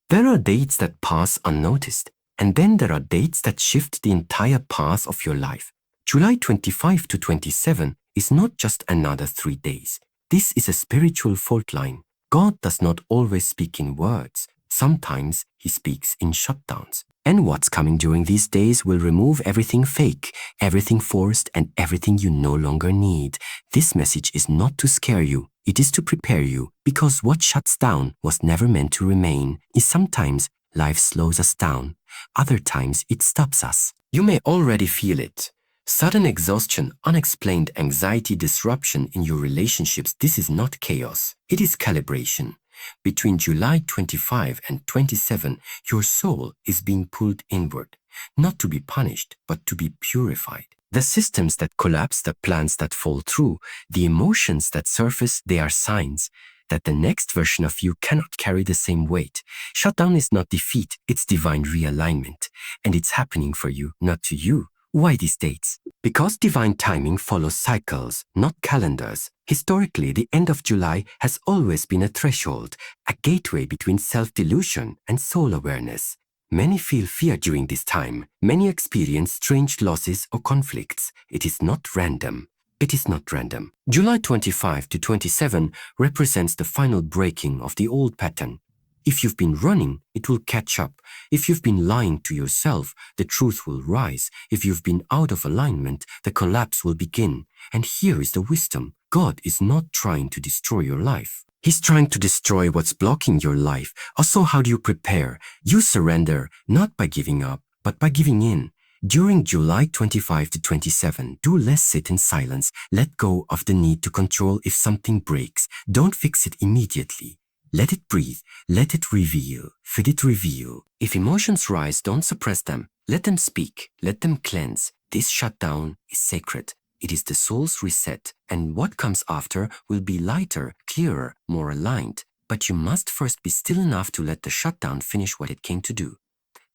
There are dates that pass unnoticed, and then there are dates that shift the entire path of your life. July 25 to 27 is not just another 3 days. This is a spiritual fault line. God does not always speak in words. Sometimes He speaks in shutdowns. And what's coming during these days will remove everything fake, everything forced, and everything you no longer need. This message is not to scare you. It is to prepare you, because what shuts down was never meant to remain. Sometimes life slows us down. Other times it stops us. You may already feel it. Sudden exhaustion, unexplained anxiety, disruption in your relationships. This is not chaos. It is calibration. Between July 25 and 27, your soul is being pulled inward, not to be punished, but to be purified. The systems that collapse, the plans that fall through, the emotions that surface, they are signs that the next version of you cannot carry the same weight. Shutdown is not defeat, it's divine realignment. And it's happening for you, not to you. Why these dates? Because divine timing follows cycles, not calendars. Historically, the end of July has always been a threshold, a gateway between self-delusion and soul awareness. Many feel fear during this time. Many experience strange losses or conflicts. It is not random. It is not random. July 25 to 27 represents the final breaking of the old pattern. If you've been running, it will catch up. If you've been lying to yourself, the truth will rise. If you've been out of alignment, the collapse will begin. And here is the wisdom. God is not trying to destroy your life. He's trying to destroy what's blocking your life. Also, how do you prepare? You surrender, not by giving up, but by giving in. During July 25 to 27, do less sit in silence. Let go of the need to control if something breaks. Don't fix it immediately. Let it breathe. Let it reveal. Let it reveal. If emotions rise, don't suppress them. Let them speak. Let them cleanse. This shutdown is sacred. It is the soul's reset, and what comes after will be lighter, clearer, more aligned. But you must first be still enough to let the shutdown finish what it came to do.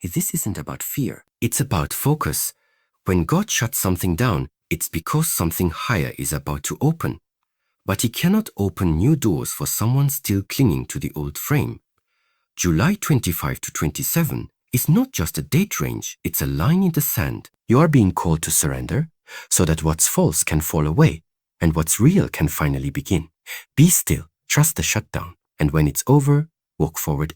This isn't about fear. It's about focus. When God shuts something down, it's because something higher is about to open. But He cannot open new doors for someone still clinging to the old frame. July 25 to 27 is not just a date range, it's a line in the sand. You are being called to surrender, so that what's false can fall away, and what's real can finally begin. Be still, trust the shutdown, and when it's over, walk forward